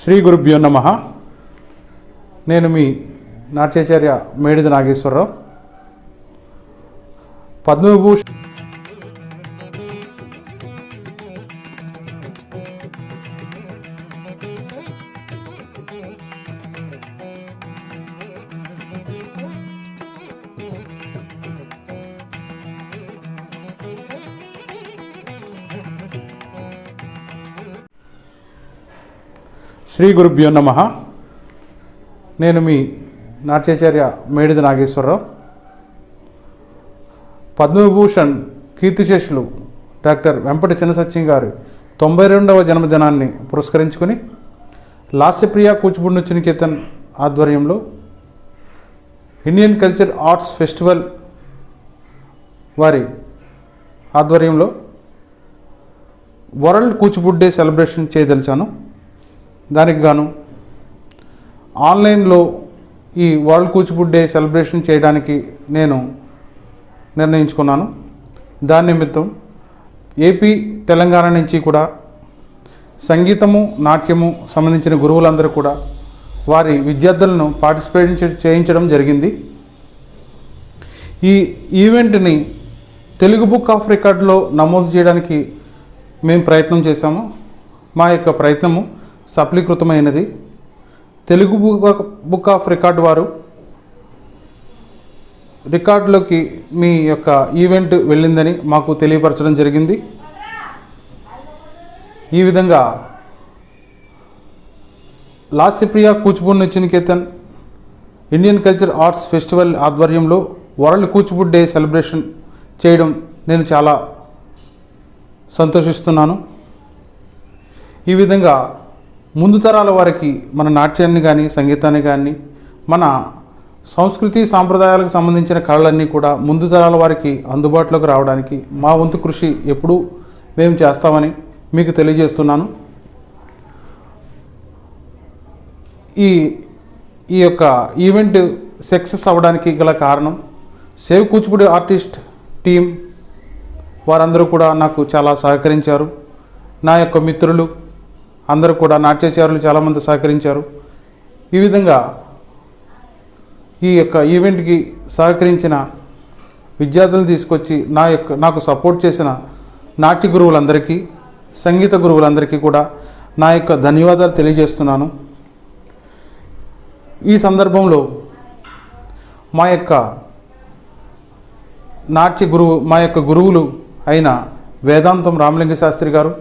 శ్రీ గురుభ్యో నమః. నేను మీ నాట్యాచార్య మేడిద నాగేశ్వరరావు. పద్మవిభూషణ్ శ్రీ గురుభ్యో నమః. నేను మీ నాట్యాచార్య మేడిద నాగేశ్వరరావు. పద్మవిభూషణ్ కీర్తిశేషులు డాక్టర్ వెంపటి చిన్నసత్యం గారి 92వ జన్మదినాన్ని పురస్కరించుకొని లాస్యప్రియ కూచిపూడి నృత్య నికేతన్ ఆధ్వర్యంలో ఇండియన్ కల్చర్ ఆర్ట్స్ ఫెస్టివల్ వారి ఆధ్వర్యంలో వరల్డ్ కూచిపూడి డే సెలబ్రేషన్ చేయదలిచాను. దానికి గాను ఆన్లైన్లో ఈ వరల్డ్ కూచిపూడి డే సెలబ్రేషన్ చేయడానికి నేను నిర్ణయించుకున్నాను. దాని నిమిత్తం ఏపీ తెలంగాణ నుంచి కూడా సంగీతము నాట్యము సంబంధించిన గురువులందరూ కూడా వారి విద్యార్థులను పార్టిసిపేట్ చేయించడం జరిగింది. ఈ ఈవెంట్ని తెలుగు బుక్ ఆఫ్ రికార్డులో నమోదు చేయడానికి మేము ప్రయత్నం చేశాము. మా యొక్క ప్రయత్నము సఫలీకృతమైనది. తెలుగు బుక్ ఆఫ్ రికార్డు వారు రికార్డులోకి మీ యొక్క ఈవెంట్ వెళ్ళిందని మాకు తెలియపరచడం జరిగింది. ఈ విధంగా లాస్యప్రియ కూచిపూడి నృత్య Niketan Indian culture arts festival ఆధ్వర్యంలో వరల్డ్ కూచిపూడి డే సెలబ్రేషన్ చేయడం నేను చాలా సంతోషిస్తున్నాను. ఈ విధంగా ముందు తరాల వారికి మన నాట్యాన్ని కానీ సంగీతాన్ని కానీ మన సంస్కృతి సాంప్రదాయాలకు సంబంధించిన కళలన్నీ కూడా ముందు తరాల వారికి అందుబాటులోకి రావడానికి మా వంతు కృషి ఎప్పుడూ మేము చేస్తామని మీకు తెలియజేస్తున్నాను. ఈ యొక్క ఈవెంట్ సక్సెస్ అవ్వడానికి గల కారణం సేవ్ కూచిపూడి ఆర్టిస్ట్ టీం వారందరూ కూడా నాకు చాలా సహకరించారు. నా యొక్క మిత్రులు అందరూ కూడా నాట్యాచారులు చాలామంది సహకరించారు. ఈ విధంగా ఈ యొక్క ఈవెంట్కి సహకరించిన విద్యార్థులను తీసుకొచ్చి నాకు సపోర్ట్ చేసిన నాట్య గురువులందరికీ సంగీత గురువులందరికీ కూడా నా యొక్క ధన్యవాదాలు తెలియజేస్తున్నాను. ఈ సందర్భంలో మా యొక్క గురువులు అయిన వేదాంతం రామలింగ శాస్త్రి గారు,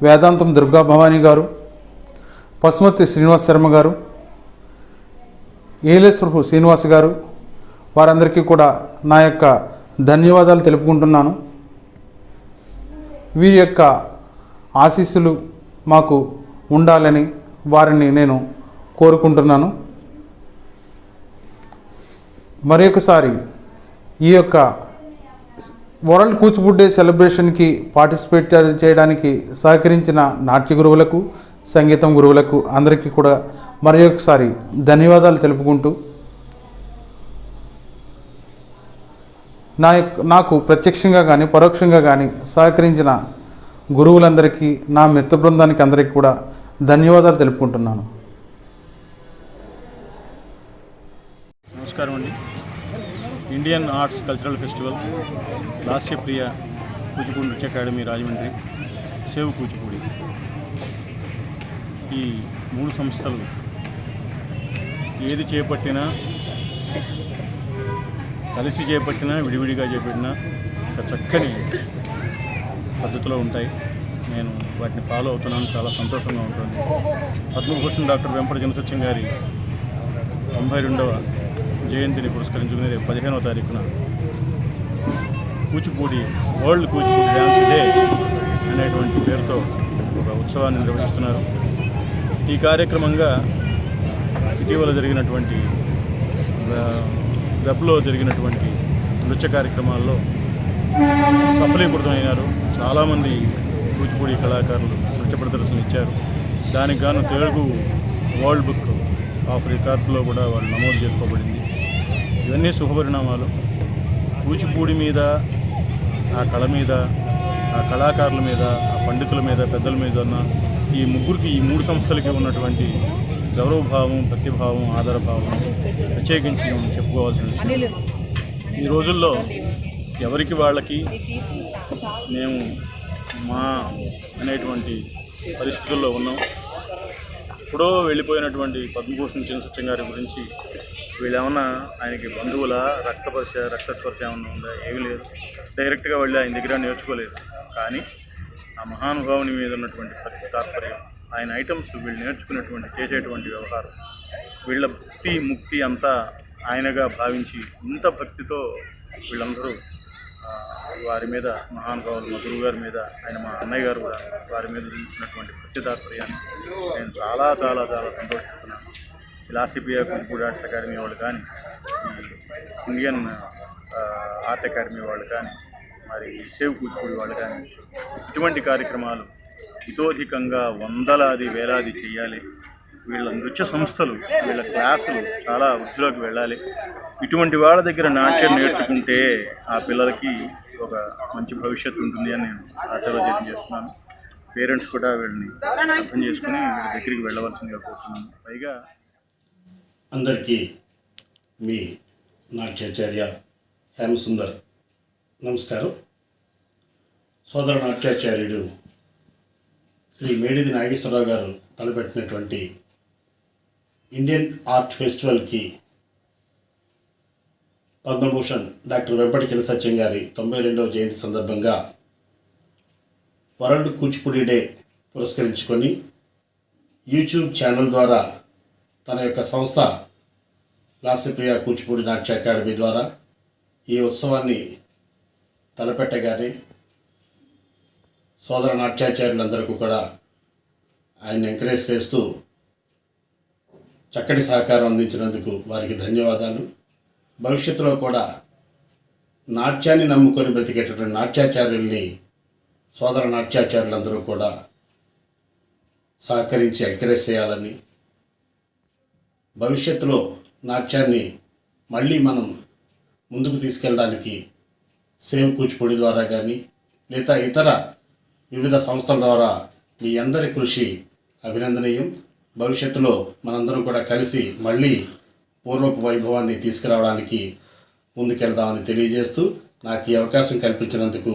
వేదాంతం దుర్గా భవానీ గారు, పశుమతి శ్రీనివాస్ శర్మ గారు, ఏలేశ్వరపు శ్రీనివాస్ గారు, వారందరికీ కూడా నా యొక్క ధన్యవాదాలు తెలుపుకుంటున్నాను. వీరి యొక్క ఆశీస్సులు మాకు ఉండాలని వారిని నేను కోరుకుంటున్నాను. మరొకసారి ఈ యొక్క వరల్డ్ కూచిపూడి డే సెలబ్రేషన్కి పార్టిసిపేట్ చేయడానికి సహకరించిన నాట్య గురువులకు సంగీతం గురువులకు అందరికీ కూడా మరొకసారి ధన్యవాదాలు తెలుపుకుంటూ నాకు ప్రత్యక్షంగా కానీ పరోక్షంగా కానీ సహకరించిన గురువులందరికీ నా మిత్ర బృందానికి అందరికీ కూడా ధన్యవాదాలు తెలుపుకుంటున్నాను. నమస్కారం అండి. Indian arts cultural festival, Lasyapriya Kuchipudi నృత్య అకాడమీ రాజమండ్రి, సేవ్ కూచిపూడి, ఈ 3 సంస్థలు ఏది చేపట్టినా కలిసి చేపట్టినా విడివిడిగా చేపట్టినా ఒక చక్కని పద్ధతిలో ఉంటాయి. నేను వాటిని ఫాలో అవుతున్నాను, చాలా సంతోషంగా ఉంటుంది. పద్మభూషణ్ డాక్టర్ వెంపటి చినసత్యం గారి 92వ జయంతిని పురస్కరించుకుని రేపు 15వ తారీఖున Kuchipudi world Kuchipudi dance day అనేటువంటి పేరుతో ఒక ఉత్సవాన్ని నిర్వహిస్తున్నారు. ఈ కార్యక్రమంగా ఇటీవల జరిగినటువంటి వెబ్లో జరిగినటువంటి నృత్య కార్యక్రమాల్లో సఫలీకృతమైనారు. చాలామంది కూచిపూడి కళాకారులు నృత్య ప్రదర్శనలు ఇచ్చారు. దానికి గాను తెలుగు వరల్డ్ బుక్ ఆఫ్ రికార్డులో కూడా వాళ్ళు నమోదు చేసుకోబడింది. ఇవన్నీ శుభపరిణామాలు. కూచిపూడి మీద, ఆ కళ మీద, ఆ కళాకారుల మీద, ఆ పండితుల మీద, పెద్దల మీద ఉన్న ఈ ముగ్గురికి, ఈ 3 సంస్థలకి ఉన్నటువంటి గౌరవభావం, భక్తిభావం, ఆదరభావం ప్రత్యేకించి మనం చెప్పుకోవాల్సిన విషయం. ఈ రోజుల్లో ఎవరికి వాళ్ళకి మేము మా అనేటువంటి పరిస్థితుల్లో ఉన్నాం. ఎప్పుడో వెళ్ళిపోయినటువంటి పద్మభూషణ్ చినసత్యం గారి గురించి వీళ్ళేమన్నా ఆయనకి బంధువుల రక్తస్పర్శ ఏమన్నా ఉందా? ఏమీ లేదు. డైరెక్ట్గా వెళ్ళి ఆయన దగ్గర నేర్చుకోలేదు. కానీ ఆ మహానుభావుని మీద ఉన్నటువంటి భక్తి తాత్పర్యం, ఆయన ఐటమ్స్ వీళ్ళు నేర్చుకునేటువంటి చేసేటువంటి వ్యవహారం, వీళ్ళ భక్తి ముక్తి అంతా ఆయనగా భావించి ఇంత భక్తితో వీళ్ళందరూ వారి మీద, మహానుభావులు మా గురువు గారి మీద, ఆయన మా అన్నయ్య గారు కూడా వారి మీద చూపించినటువంటి భక్తి తాత్పర్యాన్ని నేను చాలా చాలా చాలా సంతోషిస్తున్నాను. లాసిపియా కూచిపూడి ఆర్ట్స్ అకాడమీ వాళ్ళు కానీ, ఇండియన్ ఆర్ట్ అకాడమీ వాళ్ళు కానీ, మరి సేవ్ కూచిపూడి వాళ్ళు కానీ ఇటువంటి కార్యక్రమాలు ఇతోధికంగా వందలాది వేలాది చేయాలి. వీళ్ళ నృత్య సంస్థలు, వీళ్ళ క్లాసులు చాలా వృద్ధిలోకి వెళ్ళాలి. ఇటువంటి వాళ్ళ దగ్గర నాట్యం నేర్చుకుంటే ఆ పిల్లలకి ఒక మంచి భవిష్యత్తు ఉంటుంది అని నేను ఆశావాదం చేస్తున్నాను. పేరెంట్స్ కూడా వీళ్ళని అర్థం చేసుకుని వీళ్ళ దగ్గరికి వెళ్ళవలసిందిగా కోరుతున్నాను. పైగా అందరికీ మీ నాట్యాచార్య హేమసుందర్ నమస్కారం. సోదర నాట్యాచార్యుడు శ్రీ మేడిది నాగేశ్వరరావు గారు తలపెట్టినటువంటి ఇండియన్ ఆర్ట్ ఫెస్టివల్కి పద్మభూషణ్ డాక్టర్ వెంపటి చినసత్యం గారి 92వ జయంతి సందర్భంగా వరల్డ్ కూచిపూడి డే పురస్కరించుకొని యూట్యూబ్ ఛానల్ ద్వారా తన యొక్క సంస్థ లాస్యప్రియ కూచిపూడి నాట్య అకాడమీ ద్వారా ఈ ఉత్సవాన్ని తలపెట్టగానే సోదర నాట్యాచార్యులందరికీ కూడా ఆయన ఎంకరేజ్ చేస్తూ చక్కటి సహకారం అందించినందుకు వారికి ధన్యవాదాలు. భవిష్యత్తులో కూడా నాట్యాన్ని నమ్ముకొని బ్రతికేటటువంటి నాట్యాచార్యుల్ని సోదర నాట్యాచార్యులందరూ కూడా సహకరించి ఎంకరేజ్ చేయాలని, భవిష్యత్తులో నాట్యాన్ని మళ్ళీ మనం ముందుకు తీసుకెళ్ళడానికి సేవ్ కూచిపూడి ద్వారా కానీ లేదా ఇతర వివిధ సంస్థల ద్వారా మీ అందరి కృషి అభినందనీయం. భవిష్యత్తులో మనందరం కూడా కలిసి మళ్ళీ పూర్వపు వైభవాన్ని తీసుకురావడానికి ముందుకెళ్దామని తెలియజేస్తూ నాకు ఈ అవకాశం కల్పించినందుకు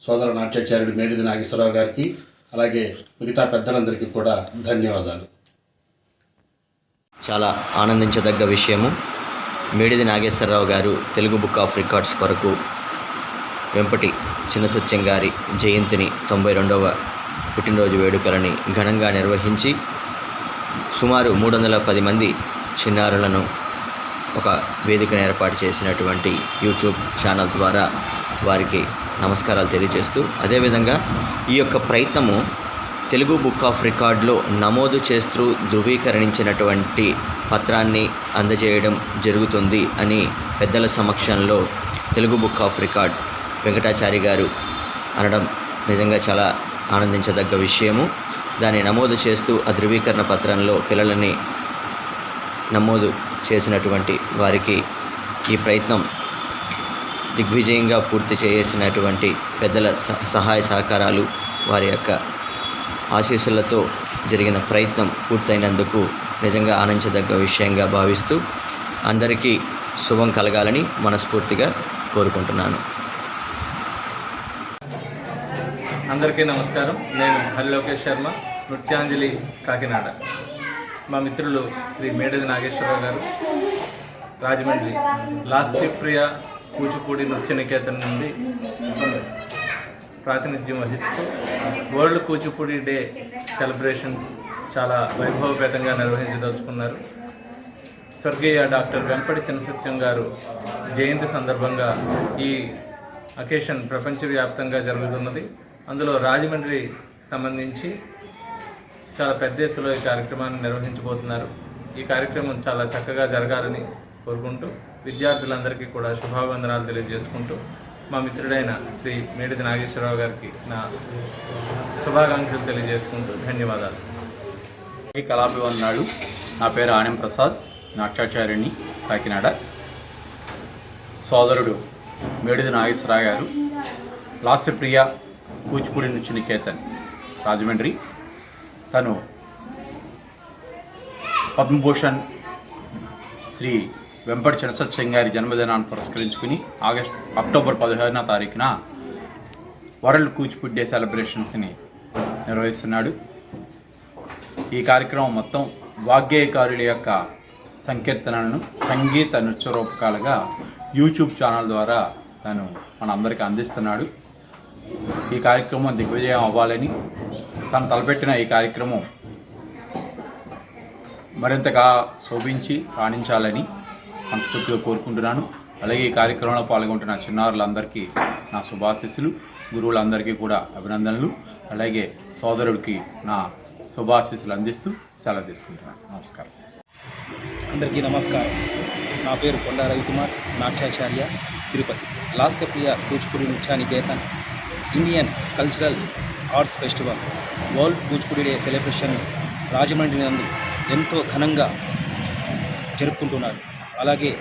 సోదర నాట్యాచార్యుడు మేడిది నాగేశ్వరరావు గారికి అలాగే మిగతా పెద్దలందరికీ కూడా ధన్యవాదాలు. చాలా ఆనందించదగ్గ విషయము. మేడిది నాగేశ్వరరావు గారు తెలుగు బుక్ ఆఫ్ రికార్డ్స్ కొరకు వెంపటి చినసత్యం గారి జయంతిని 92వ పుట్టినరోజు వేడుకలని ఘనంగా నిర్వహించి సుమారు 310 మంది చిన్నారులను ఒక వేదికను ఏర్పాటు చేసినటువంటి యూట్యూబ్ ఛానల్ ద్వారా వారికి నమస్కారాలు తెలియజేస్తూ, అదేవిధంగా ఈ యొక్క ప్రయత్నము తెలుగు బుక్ ఆఫ్ రికార్డులో నమోదు చేస్తూ ధృవీకరించినటువంటి పత్రాన్ని అందజేయడం జరుగుతుంది అని పెద్దల సమక్షంలో Telugu book of record Venkatachari గారు అనడం నిజంగా చాలా ఆనందించదగ్గ విషయము. దాన్ని నమోదు చేస్తూ ఆ ధృవీకరణ పత్రంలో పిల్లలని నమోదు చేసినటువంటి వారికి ఈ ప్రయత్నం దిగ్విజయంగా పూర్తి చేసినటువంటి పెద్దల సహాయ సహకారాలు, వారి యొక్క ఆశీస్సులతో జరిగిన ప్రయత్నం పూర్తయినందుకు నిజంగా ఆనందించదగ్గ విషయంగా భావిస్తూ అందరికీ శుభం కలగాలని మనస్ఫూర్తిగా కోరుకుంటున్నాను. అందరికీ నమస్కారం. నేను హరిలోకేష్ శర్మ, నృత్యాంజలి, కాకినాడ. మా మిత్రులు శ్రీ మేడిది నాగేశ్వరరావు గారు రాజమండ్రి లాస్యప్రియ కూచిపూడి నృత్య నికేతన్ నుండి ప్రాతినిధ్యం వహిస్తూ వరల్డ్ కూచిపూడి డే సెలబ్రేషన్స్ చాలా వైభవపేతంగా నిర్వహించదలుచుకున్నారు. స్వర్గీయ డాక్టర్ వెంపటి చినసత్యం గారు జయంతి సందర్భంగా ఈ అకేషన్ ప్రపంచవ్యాప్తంగా జరుగుతున్నది. అందులో రాజమండ్రి సంబంధించి చాలా పెద్ద ఎత్తులో ఈ కార్యక్రమాన్ని నిర్వహించబోతున్నారు. ఈ కార్యక్రమం చాలా చక్కగా జరగాలని కోరుకుంటూ విద్యార్థులందరికీ కూడా శుభావందనాలు తెలియజేసుకుంటూ మా మిత్రుడైన శ్రీ మేడిది నాగేశ్వరరావు గారికి నా శుభాకాంక్షలు తెలియజేసుకుంటూ ధన్యవాదాలు. ఈ కళాభివందనాలు. నా పేరు ఆనం ప్రసాద్, నాట్యాచార్యుని, కాకినాడ. సోదరుడు మేడిది నాగేశ్వరరావు గారు లాస్యప్రియ కూచిపూడి నృత్య నికేతన్ రాజమండ్రి. తను పద్మభూషణ్ శ్రీ వెంపటి చినసత్యం గారి జన్మదినాన్ని పురస్కరించుకుని అక్టోబర్ 15వ తారీఖున వరల్డ్ కూచిపూడి డే సెలబ్రేషన్స్ని నిర్వహిస్తున్నాడు. ఈ కార్యక్రమం మొత్తం వాగ్గేయకారుల యొక్క సంకీర్తనలను సంగీత నృత్య రూపకాలుగా యూట్యూబ్ ఛానల్ ద్వారా తను మనందరికీ అందిస్తున్నాడు. ఈ కార్యక్రమం దిగ్విజయం అవ్వాలని, తను తలపెట్టిన ఈ కార్యక్రమం మరింతగా శోభించి రాణించాలని మనస్ఫూర్తిగా కోరుకుంటున్నాను. అలాగే ఈ కార్యక్రమంలో పాల్గొంటున్న చిన్నారులందరికీ నా శుభాశీస్సులు, గురువులందరికీ కూడా అభినందనలు, అలాగే సోదరుడికి నా శుభాశీస్సులు అందిస్తూ సెలవు తీసుకుంటున్నాను. నమస్కారం. అందరికీ నమస్కారం. నా పేరు కొండా రవికుమార్, నాట్యాచార్య, తిరుపతి. లాస్యప్రియ కూచిపూడి నృత్య Niketan Indian cultural arts festival world Kuchipudi day celebration Rajahmundry నందు ఎంతో ఘనంగా జరుపుకుంటున్నారు. అలాగే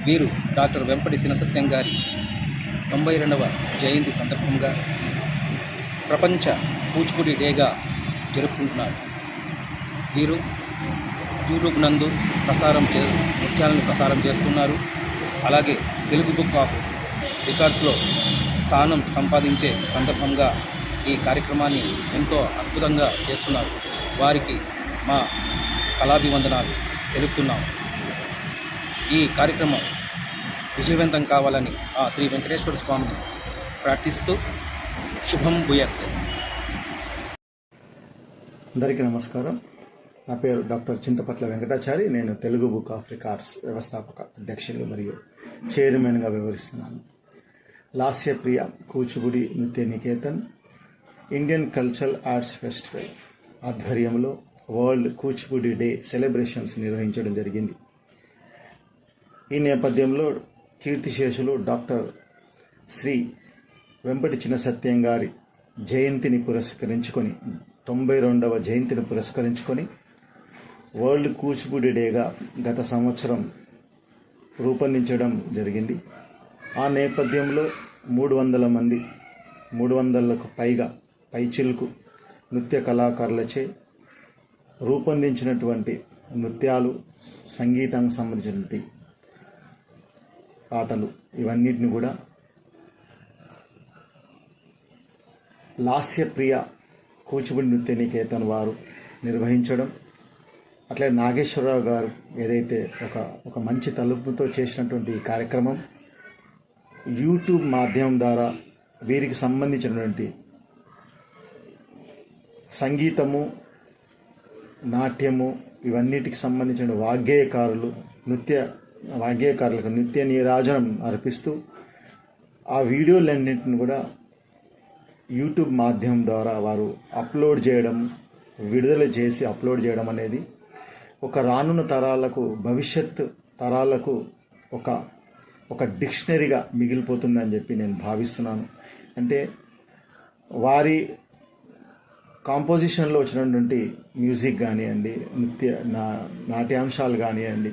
వీరు డాక్టర్ వెంపటి చినసత్యం గారి 92వ జయంతి సందర్భంగా ప్రపంచ కూచిపూడి డేగా జరుపుకుంటున్నారు. వీరు యూట్యూబ్ నందు నృత్యాలను ప్రసారం చేస్తున్నారు. అలాగే తెలుగు బుక్ ఆఫ్ రికార్డ్స్లో స్థానం సంపాదించే సందర్భంగా ఈ కార్యక్రమాన్ని ఎంతో అద్భుతంగా చేస్తున్నారు. వారికి మా కళాభివందనాలు తెలుపుతున్నాము. ఈ కార్యక్రమం విజయవంతం కావాలని ఆ శ్రీ వెంకటేశ్వర స్వామిని ప్రార్థిస్తూ శుభం భూయత్. అందరికీ నమస్కారం. నా పేరు డాక్టర్ చింతపట్ల వెంకటాచారి. నేను తెలుగు బుక్ ఆఫ్ రికార్డ్స్ వ్యవస్థాపక అధ్యక్షులు మరియు చైర్మన్గా వ్యవహరిస్తున్నాను. లాస్యప్రియ కూచిపూడి నృత్య Niketan Indian cultural arts festival ఆధ్వర్యంలో వరల్డ్ కూచిపూడి డే సెలబ్రేషన్స్ నిర్వహించడం జరిగింది. ఈ నేపథ్యంలో కీర్తిశేషులు డాక్టర్ శ్రీ వెంపటి చినసత్యం గారి జయంతిని పురస్కరించుకొని 92వ జయంతిని పురస్కరించుకొని వరల్డ్ కూచిపూడి డేగా గత సంవత్సరం రూపొందించడం జరిగింది. ఆ నేపథ్యంలో 300లకు పైచిలుకు నృత్య కళాకారులచే రూపొందించినటువంటి నృత్యాలు, సంగీతానికి సంబంధించినటువంటి పాటలు, ఇవన్నిటిని కూడా లాస్యప్రియ కూచిపూడి నృత్య నికేతన్ వారు నిర్వహించడం, అట్లే నాగేశ్వరరావు గారు ఏదైతే ఒక మంచి తలుపుతో చేసినటువంటి ఈ కార్యక్రమం యూట్యూబ్ మాధ్యమం ద్వారా వీరికి సంబంధించినటువంటి సంగీతము, నాట్యము, ఇవన్నిటికి సంబంధించిన వాగ్గేయకారులకు నృత్య నీరాజనం అర్పిస్తూ ఆ వీడియోలన్నింటిని కూడా యూట్యూబ్ మాధ్యమం ద్వారా వారు అప్లోడ్ చేయడం, విడుదల చేసి అప్లోడ్ చేయడం అనేది ఒక రానున్న తరాలకు, భవిష్యత్ తరాలకు ఒక డిక్షనరీగా మిగిలిపోతుందని చెప్పి నేను భావిస్తున్నాను. అంటే వారి కాంపోజిషన్లో వచ్చినటువంటి మ్యూజిక్ కానివ్వండి, నాట్యాంశాలు కానివ్వండి,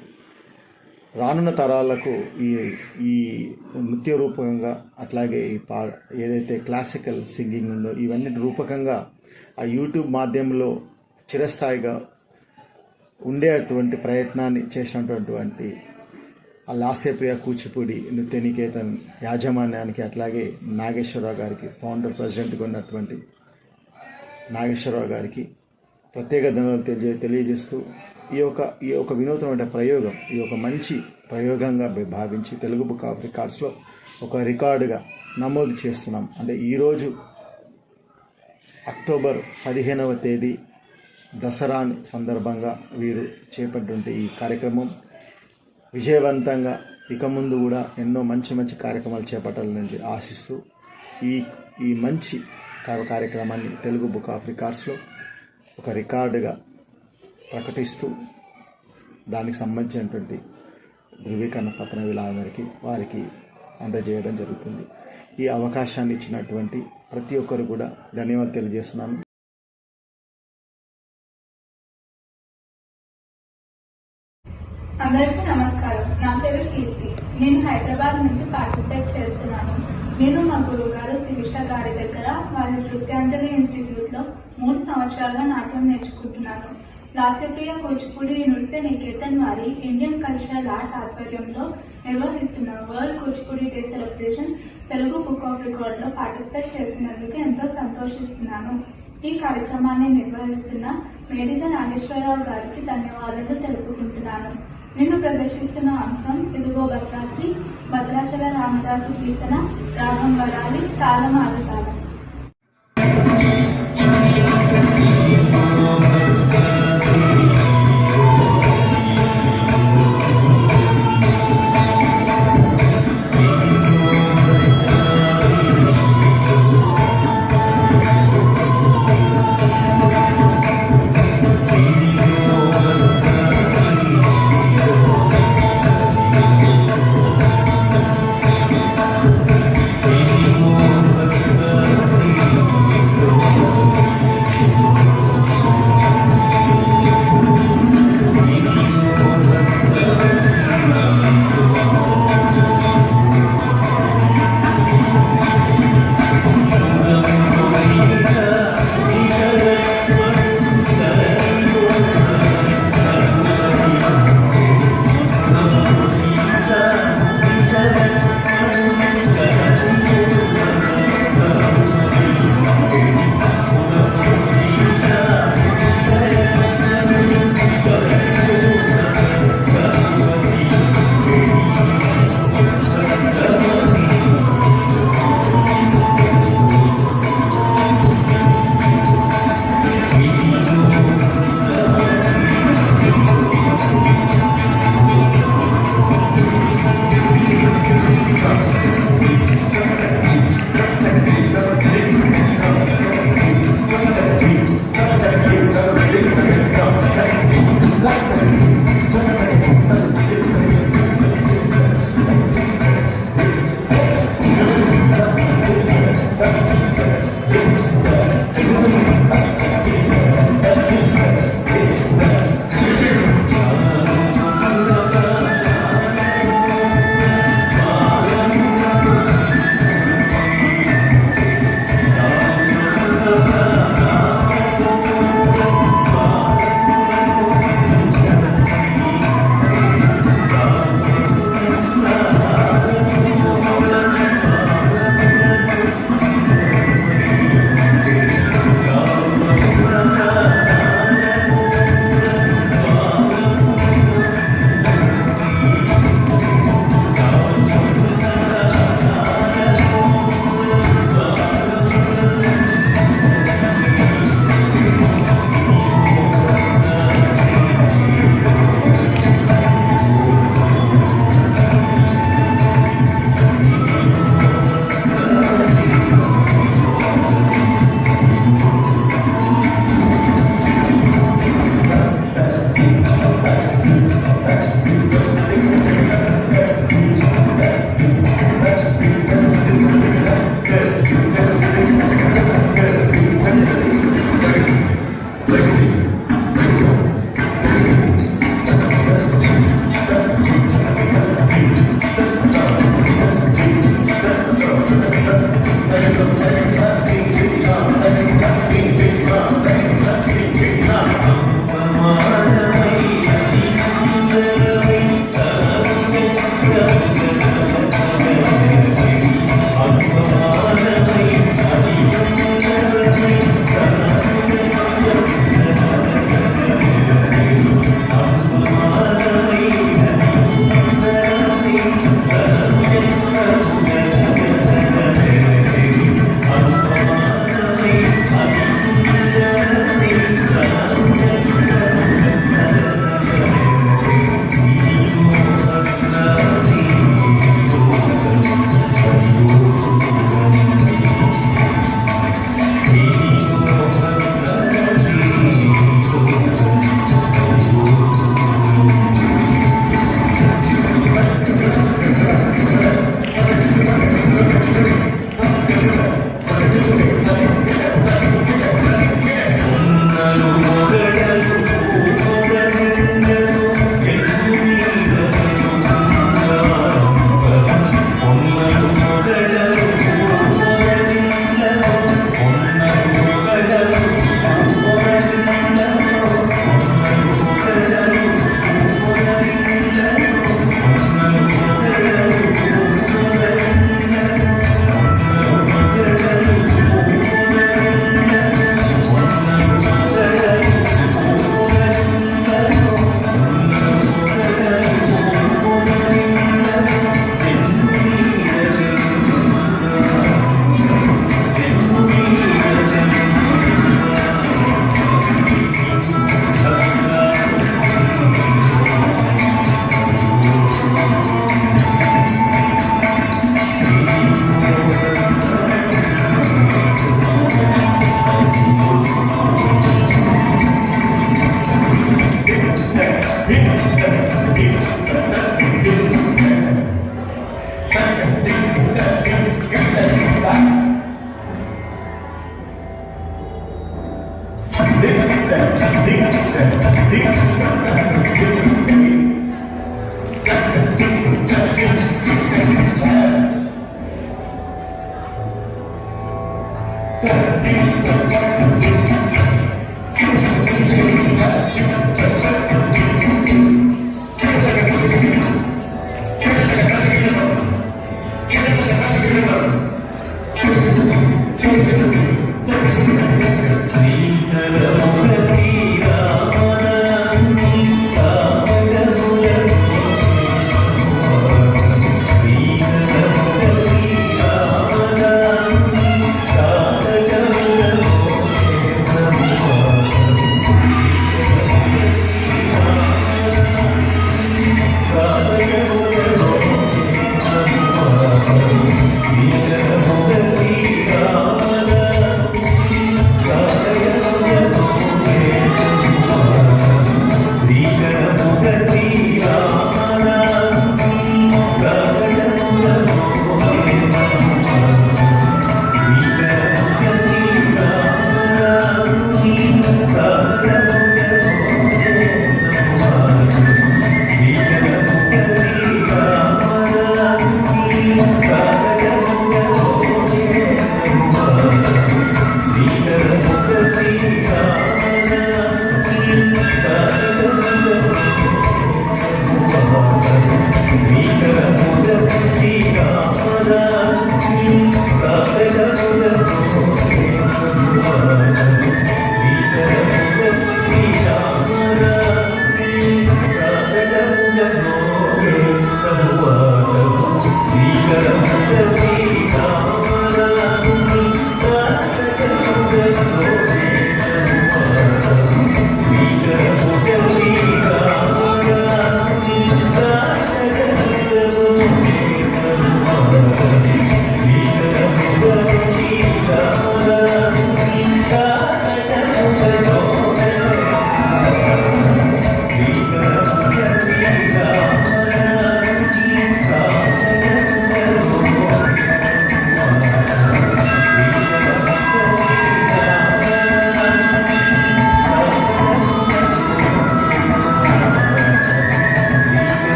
రానున్న తరాలకు ఈ నృత్య రూపకంగా, అట్లాగే ఏదైతే క్లాసికల్ సింగింగ్ ఉందో ఇవన్నీ రూపకంగా ఆ యూట్యూబ్ మాధ్యమంలో చిరస్థాయిగా ఉండేటువంటి ప్రయత్నాన్ని చేసినటువంటి ఆ లాస్యప్రియ కూచిపూడి నృత్య నికేతన్ యాజమాన్యానికి, అట్లాగే నాగేశ్వరరావు గారికి, ఫౌండర్ ప్రెసిడెంట్గా ఉన్నటువంటి నాగేశ్వరరావు గారికి ప్రత్యేక ధన్యవాదాలు తెలియజేస్తూ ఈ యొక్క వినూత్నమైన ప్రయోగం, ఈ యొక్క మంచి ప్రయోగంగా భావించి తెలుగు బుక్ ఆఫ్ రికార్డ్స్లో ఒక రికార్డుగా నమోదు చేస్తున్నాం. అంటే ఈరోజు అక్టోబర్ 15వ తేదీ దసరా సందర్భంగా వీరు చేపట్టినటువంటి ఈ కార్యక్రమం విజయవంతంగా ఇక ముందు కూడా ఎన్నో మంచి మంచి కార్యక్రమాలు చేపట్టాలని ఆశిస్తూ ఈ మంచి కార్యక్రమాన్ని తెలుగు బుక్ ఆఫ్ రికార్డ్స్లో ఒక రికార్డుగా ప్రకటిస్తూ దానికి సంబంధించినటువంటి ధృవీకరణ పత్రం వీళ్ళందరికీ వారికి అందజేయడం జరుగుతుంది. ఈ అవకాశాన్ని ఇచ్చినటువంటి ప్రతి ఒక్కరు కూడా ధన్యవాదాలు తెలియజేస్తున్నాను. అందరికీ నమస్కారం. నా పేరు కీర్తి. నేను హైదరాబాద్ నుంచి పార్టిసిపేట్ చేస్తున్నాను. నేను మా గురువు గారు శిరీష గారి దగ్గర వారి నృత్యాంజలి ఇన్స్టిట్యూట్లో 3 సంవత్సరాలుగా నాట్యం నేర్చుకుంటున్నాను. లాస్యప్రియ కూచిపూడి నృత్య నికేతన్ వారి ఇండియన్ కల్చరల్ ఆర్ట్స్ ఆధ్వర్యంలో నిర్వహిస్తున్న world Kuchipudi day celebration Telugu book of రికార్డ్లో పార్టిసిపేట్ చేసినందుకు ఎంతో సంతోషిస్తున్నాను. ఈ కార్యక్రమాన్ని నిర్వహిస్తున్న మేడిద నాగేశ్వరరావు గారికి ధన్యవాదాలు తెలుపుకుంటున్నాను. నిన్ను ప్రదర్శిస్తున్న అంశం ఇదిగో భద్రాద్రి, భద్రాచల రామదాసు కీర్తన, రాగం వరాలి, తాళం ఆరుతాళం.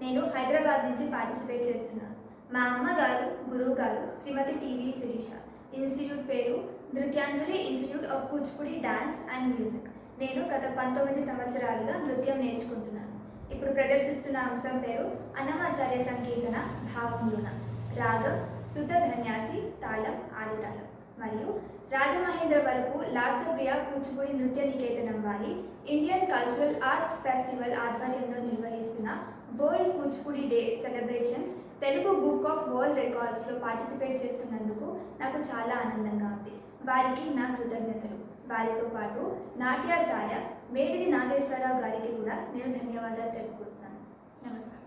నేను హైదరాబాద్ నుంచి పార్టిసిపేట్ చేస్తున్నాను. మా అమ్మగారు గురువు గారు శ్రీమతి టీవీ శిరీష. ఇన్స్టిట్యూట్ పేరు Nrityanjali institute of Kuchipudi dance and music. నేను గత 19 సంవత్సరాలుగా నృత్యం నేర్చుకుంటున్నాను. ఇప్పుడు ప్రదర్శిస్తున్న అంశం పేరు అన్నమాచార్య సంకీర్తన భావంలోన. రాగం శుద్ధ ధన్యాసి, తాళం ఆది తాళం. మరియు రాజమహేంద్ర వరకు లాస్యప్రియ కూచిపూడి నృత్య నికేతనం వారి ఇండియన్ కల్చరల్ ఆర్ట్స్ ఫెస్టివల్ ఆధ్వర్యంలో నిర్వహిస్తున్న world Kuchipudi day celebrations Telugu book of world రికార్డ్స్లో పార్టిసిపేట్ చేస్తున్నందుకు నాకు చాలా ఆనందంగా ఉంది. వారికి నా కృతజ్ఞతలు. వారితో పాటు నాట్యాచార్య మేడిది నాగేశ్వరరావు గారికి కూడా నేను ధన్యవాదాలు తెలుపుకుంటున్నాను. నమస్కారం.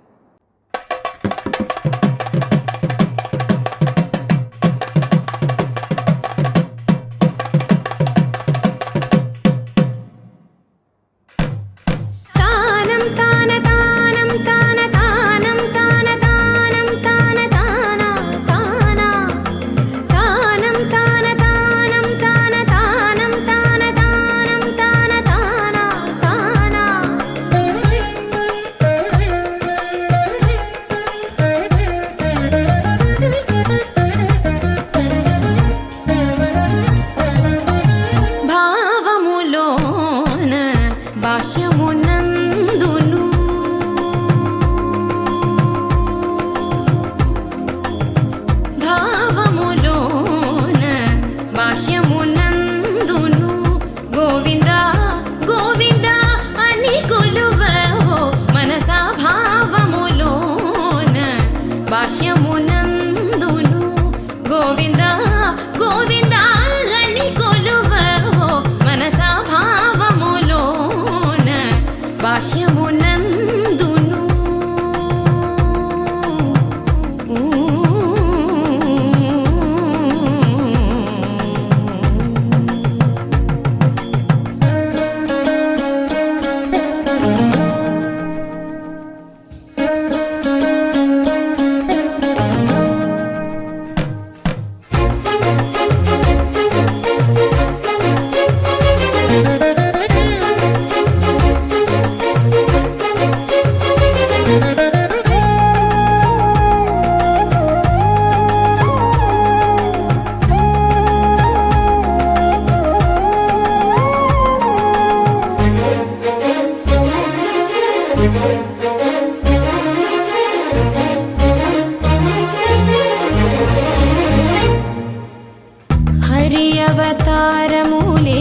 అవతారములే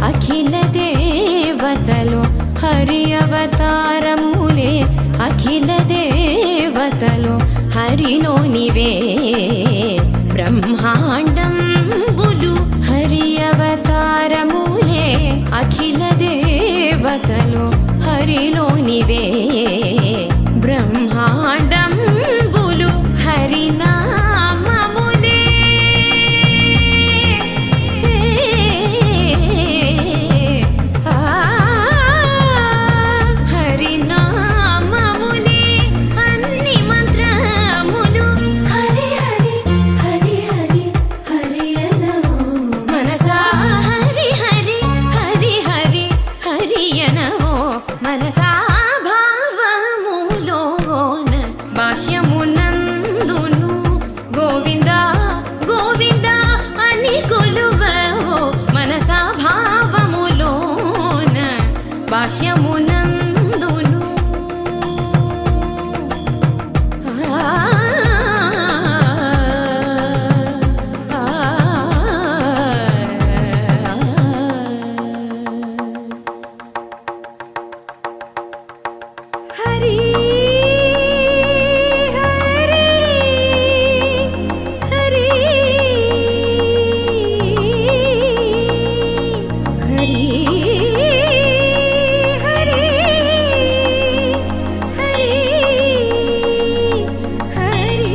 అఖిల దేవతలు, హరి అవతారములే అఖిల దేవతలు, హరిలోనివే బ్రహ్మాండంబులు. హరి అవతారములే అఖిల దేవతలు, హరిలోనివే బ్రహ్మాండంబులు. హరినామములే హరినామములే అన్ని మంత్రములు. హరి హరి హరి హరి హరి అనవో మనసా, హరి హరి హరి హరి హరి అనవో మనసా. భావములోన భాష్యమునందును గోవింద గోవింద అని కొలువవో మనసా. భావములోన భాష్యమునందును హరి హరి హరి హరి హరి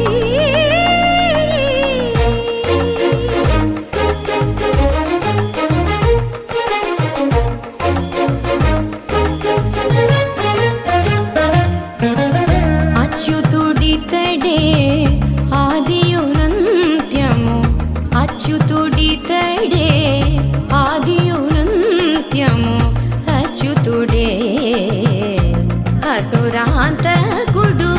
అచ్యుతుడితడే ఆదియునంత్యము, అచ్యుతుడితడే ఆదియునంత్యము. అచ్యుతుడే అసురాంతకుడు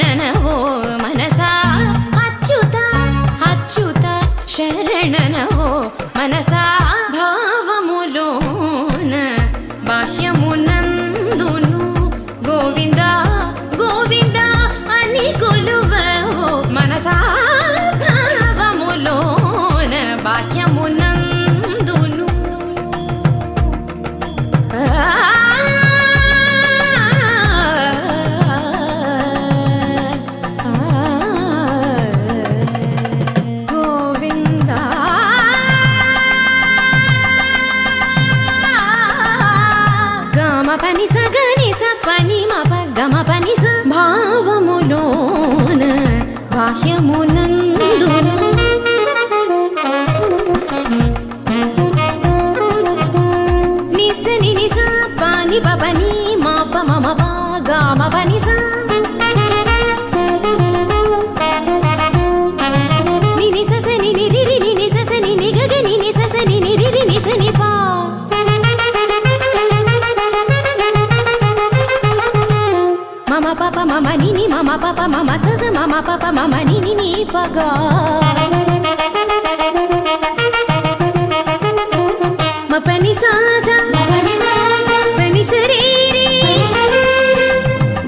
శరణనవో మనసా అచ్యుత అచ్యుత శరణనవో మనసా భావములోన బాహ్యమునందును గోవింద గోవింద అని కొలువవో మనసా భావములోన బాహ్యమునందును గోవింద గమ పని సగని స పని మప గమ పని స భావములోన బాహ్యమునందును నిసని నిస పాని పని మాప మమ పా గమ పని స నిని స నిని రి నిని స నిని గగ నిని స నిని రి ని స ని పా మమ పాప మమ నిని మమ పాప మమ స మమ పాప మమ నిని ని పగా మపని సాసా పని సరి రి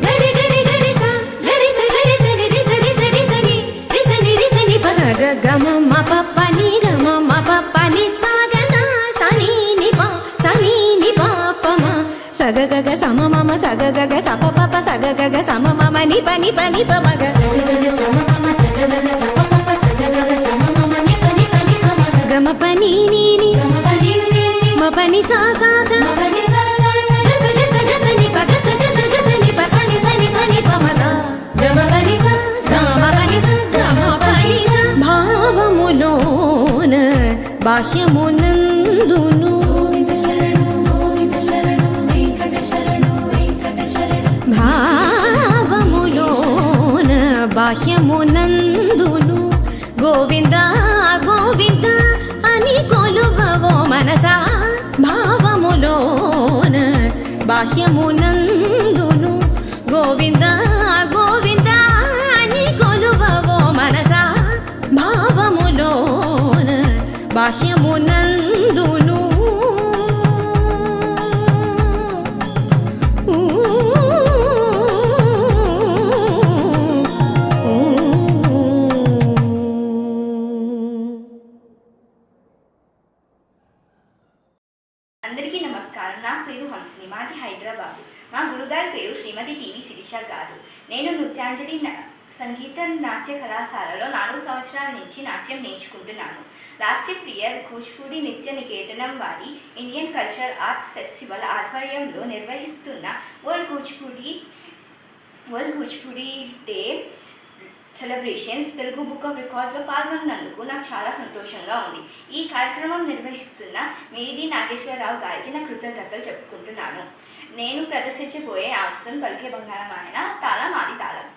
గరి గరి గరి సా గరి స గరి సరి రి సరి సరి సరి రి సని రి సని ప స గ గ మ మ ప ప ని గ మ మ ప ప ని సా గ సా స ని ని ప స ని ని ప ప మ స గ గ గ స మ మ మ స గ గ గ స ప ప ప స గ గ గ స మ మ మ ని ప ని ప ని ప మ గ స గ గ గ స మ మ మ స గ గ గ స ప ప ప స గ గ గ స మ మ మ ని ప ని ప ని ప మ గ మ ప ని ని ని మ ప ని సా సా సా గ స గ స గ స ని ప గ స గ స గ స ని ప స ని స ని స ని ప మ ద గ మ ప ని స గ మ ప ని స గ మ ప ని స భావములోన బాహ్యమునందును గోవింద శరణు వెంకట శరణు భావములోన బాహ్యమునందును గోవింద గోవింద అని కొలువవో మనసా భావములోన బాహ్యమునందును గోవింద గోవింద అని కొలువవో మనసా భావములోన బాహ్యమునందును అందరికీ నమస్కారం. నా పేరు హంసిని, మాది హైదరాబాద్. మా గురుగారి పేరు శ్రీమతి టీవీ శిరీష గారు. నేను నృత్యాంజలి సంగీత నాట్య కళాశాలలో 4 సంవత్సరాల నుంచి నాట్యం నేర్చుకుంటున్నాను. రాష్ట్రీయ ప్రియ కూచిపూడి నిత్య నికేతనం వారి ఇండియన్ కల్చరల్ ఆర్ట్స్ ఫెస్టివల్ ఆధ్వర్యంలో నిర్వహిస్తున్న world Kuchipudi day celebrations Telugu book of రికార్డ్స్లో పాల్గొన్నందుకు నాకు చాలా సంతోషంగా ఉంది. ఈ కార్యక్రమం నిర్వహిస్తున్న మేడిది నాగేశ్వరరావు గారికి నా కృతజ్ఞతలు చెప్పుకుంటున్నాను. నేను ప్రదర్శించబోయే ఆసనం పలికే బంగారం ఆయన తాళం ఆది తాళం.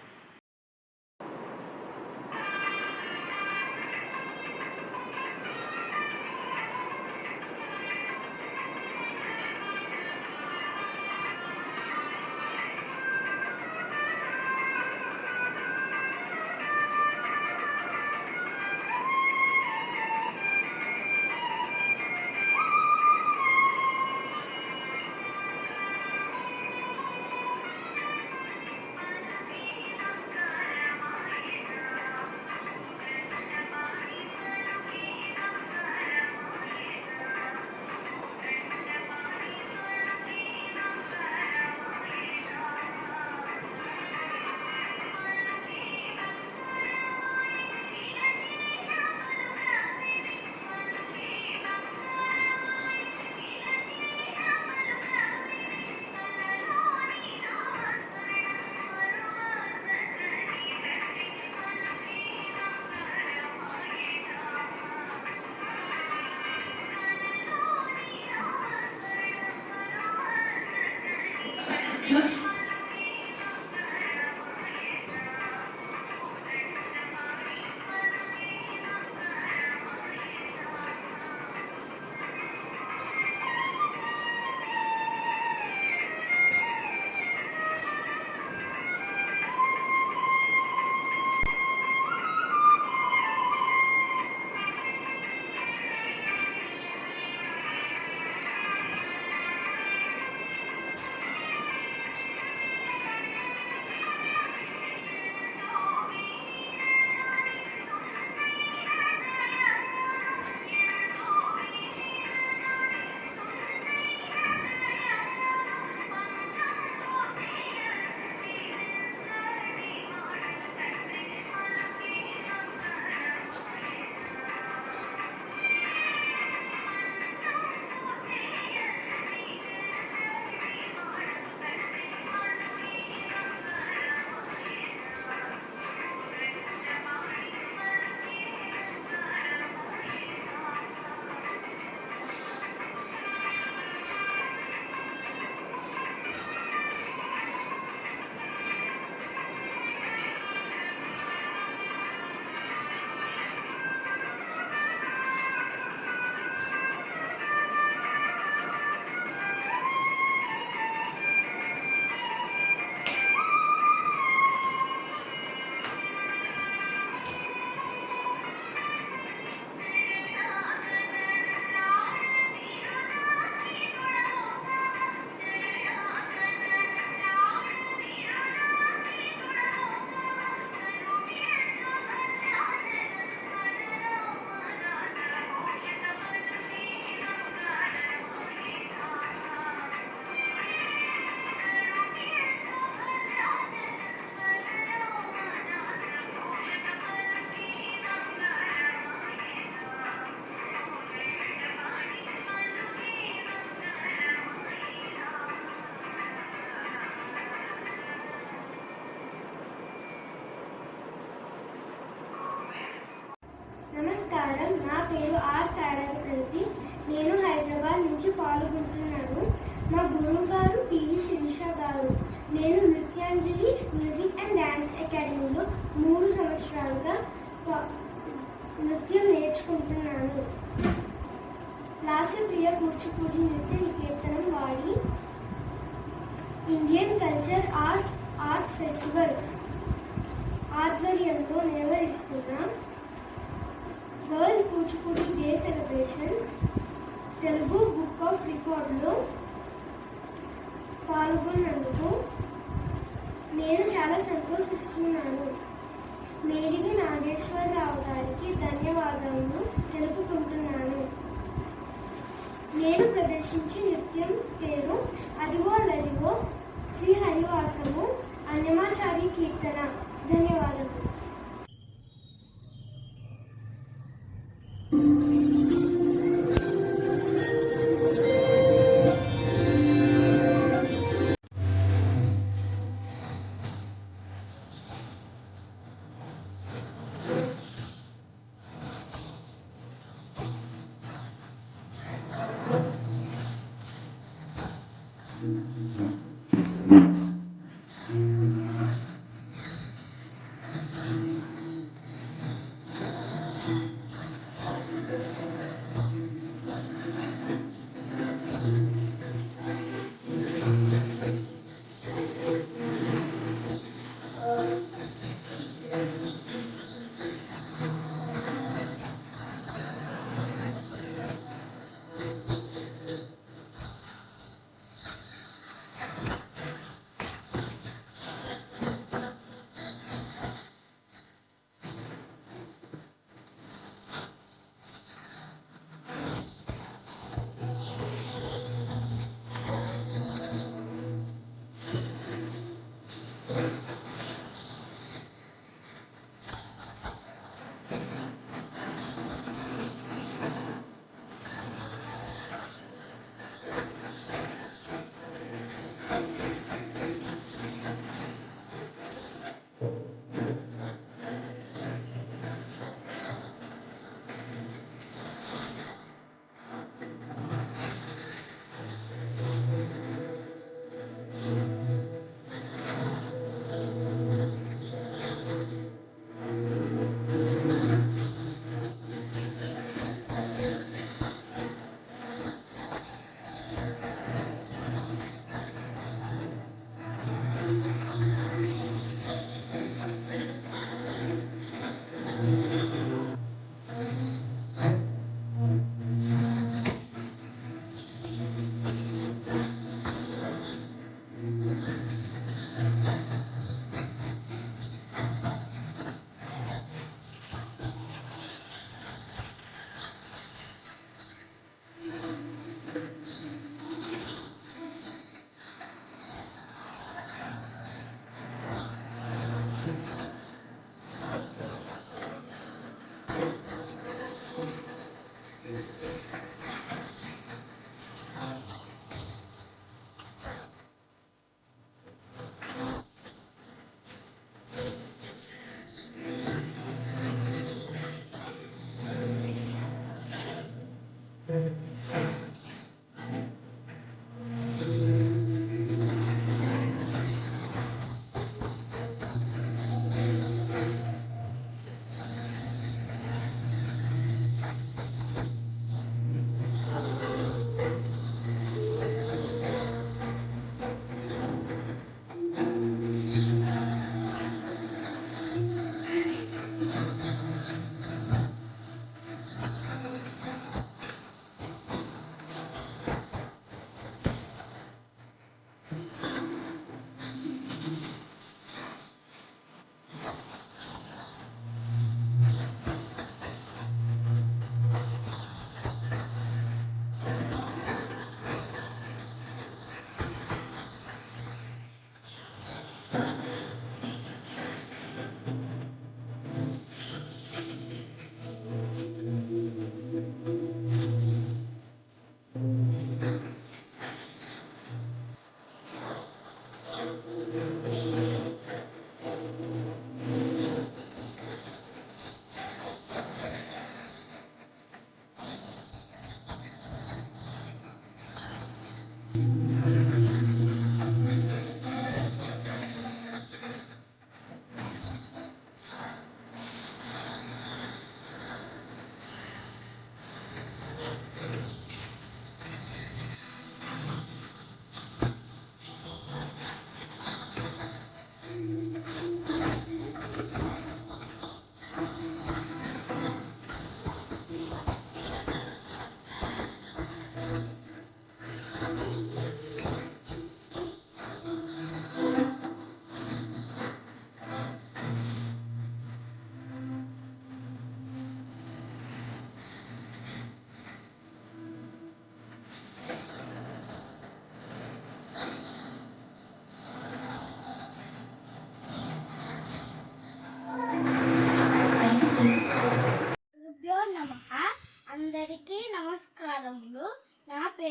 నమస్కారం, నా పేరు ఆర్ సారాకృతి. నేను హైదరాబాద్ నుంచి పాల్గొంటున్నాను. మా గురువు గారు టీవీ శిరీష గారు. నేను నృత్యాంజలి మ్యూజిక్ అండ్ డ్యాన్స్ అకాడమీలో 3 సంవత్సరాలుగా నృత్యం నేర్చుకుంటున్నాను. లాస్యప్రియ కూచిపూడి నృత్య నికేతనం వారి ఇండియన్ కల్చర్ ఆర్ట్ ఫెస్టివల్స్ ఆధ్వర్యంలో నిర్వహిస్తున్న world Kuchipudi day celebrations Telugu book of రికార్డులో పాల్గొన్నందుకు నేను చాలా సంతోషిస్తున్నాను. మేడిది నాగేశ్వరరావు గారికి ధన్యవాదాలను తెలుపుకుంటున్నాను. నేను ప్రదర్శించి నృత్యం పేరు అదిగో లదిగో శ్రీ హరివాసము అన్నమాచారి కీర్తన. ధన్యవాదములు.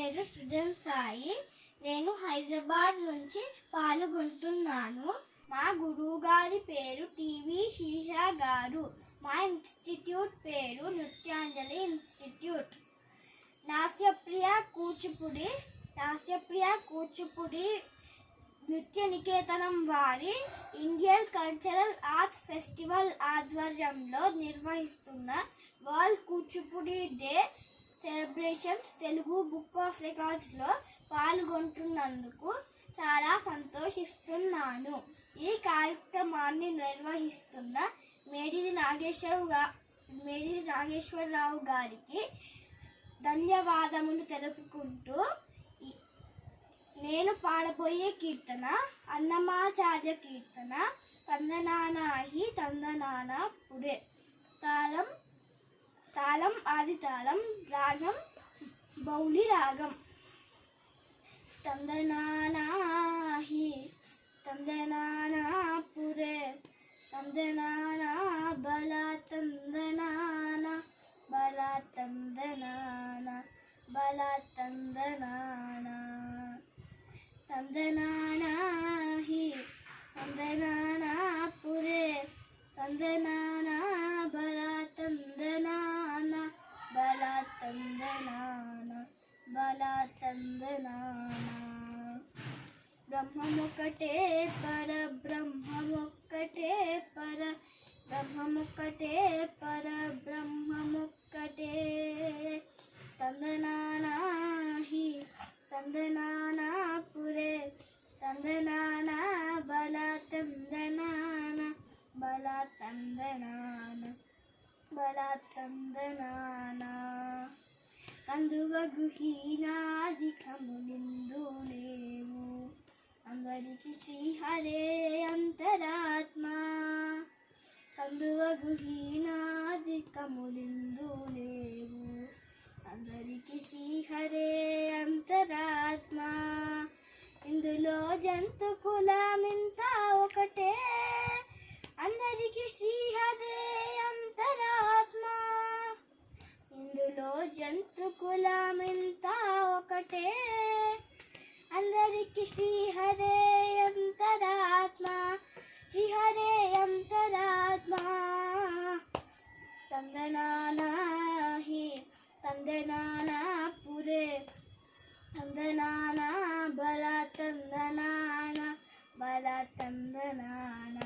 పేరు సృజన్ సాయి. నేను హైదరాబాద్ నుంచి పాల్గొంటున్నాను. మా గురువు గారి పేరు టీవీ శిరీష గారు. మా ఇన్స్టిట్యూట్ పేరు నృత్యాంజలి ఇన్స్టిట్యూట్. నాస్యప్రియ కూచిపూడి నృత్య నికేతనం వారి ఇండియన్ కల్చరల్ ఆర్ట్స్ ఫెస్టివల్ ఆధ్వర్యంలో నిర్వహిస్తున్న world Kuchipudi day celebrations Telugu book of రికార్డ్స్లో పాల్గొంటున్నందుకు చాలా సంతోషిస్తున్నాను. ఈ కార్యక్రమాన్ని నిర్వహిస్తున్న మేడిది నాగేశ్వరరావు గారికి ధన్యవాదములు తెలుపుకుంటూ నేను పాడబోయే కీర్తన అన్నమాచార్య కీర్తన తందనానాహి తందనాన పుడే. తాళం ఆది తాళం, రాగం బౌలి రాగం. తందనానాహి తందనానా పురే తందనానా బల తందనాన బల తందనాన బల తందనాన తందనానాహి తందనానా పురే తందనానా బల తందనాన బల తందనాన బల తందనాన. బ్రహ్మమొక్కటే పర బ్రహ్మమొక్కటే పర బ్రహ్మమొక్కటే పర బ్రహ్మమొక్కటే. తందనానాహి తందనానా పురే తందనానా బల తందనాన బల తందనాన బల తందనాన. కందువ గుహీనాధికమునిందు లేవు అందరికి శ్రీహరే అంతరాత్మ. కందువ గుహీనాధికమునిందు లేవు అందరికి శ్రీహరే అంతరాత్మ. ఇందులో జంతు కులమింత ఒకటే అందరికి శ్రీహరే అంతరాత్మ. ఇందులో జంతు కులమింత ఒకటే అందరికి శ్రీహరే అంతరాత్మ శ్రీహరే అంతరాత్మ. తందనానాహి తందనానా పురే తందనానా బల తందనాన బల తందనాన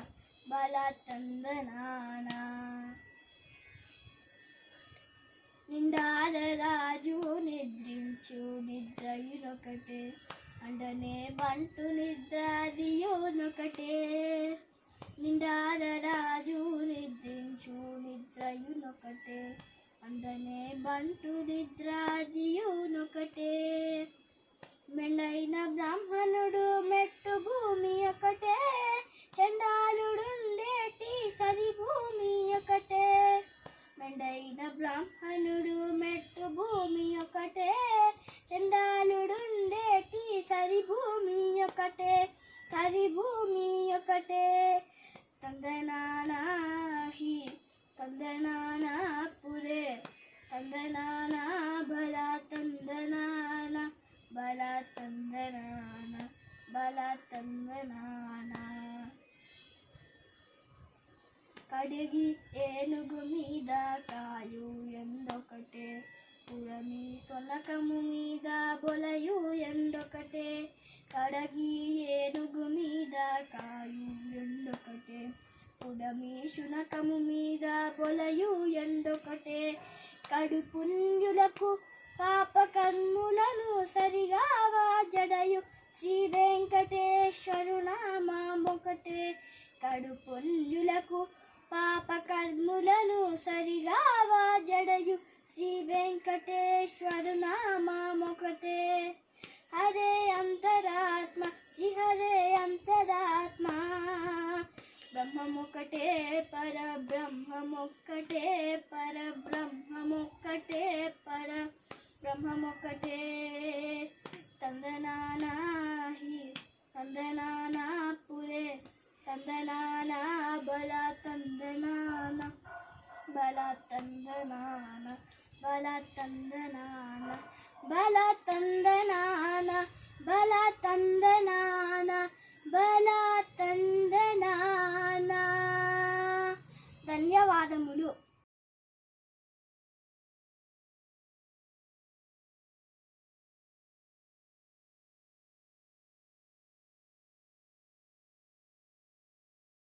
బల తందనాన. నిండార రాజు నిద్రించు నిద్రయునొకటే అండనే బంటు నిద్రాదియోనొకటే. నిండార రాజు నిద్రించు నిద్రయునొకటే అందనే బంటు నిద్రాదియునొకటే. మెండైన బ్రాహ్మణుడు మెట్టు భూమి ఒకటే చండాలుడుండేటి సరి భూమి ఒకటే. మెండైన బ్రాహ్మణుడు మెట్టు భూమి ఒకటే చండాలుడుండేటి సరి భూమి ఒకటే సరి భూమి ఒకటే. తందనానాహి తందనానా పురే తందనానా బల తందనాన బల తందనాన బల తందనాన. కడిగి ఏనుగు మీద కాయు ఎండొకటే పురమి సొనకము మీద బొలయు ఎండొకటే. కడగి ఏనుగు మీద కాయు ఎండొకటే పుడమి శునకము మీద బొలయు ఎండొకటే. కడుపుణ్యులకు పాపకర్ములను సరిగా వాజడయు శ్రీ వెంకటేశ్వరు నామమొకటే. కడుపుణ్యులకు పాపకర్ములను సరిగా వాజడయు శ్రీ వెంకటేశ్వరు నామమొకటే. హరే అంతరాత్మ శ్రీ హరే అంతరాత్మ. బ్రహ్మమొక్కటే పర బ్రహ్మమొక్కటే పర బ్రహ్మమొక్కటే పర బ్రహ్మమొక్కటే. తందనానాహి తందనానా పురే తందనానా బల తందనాన బల తందనాన బల తందనాన బల తందనాన బల తందనాన బల తందనాన. ధన్యవాదములు.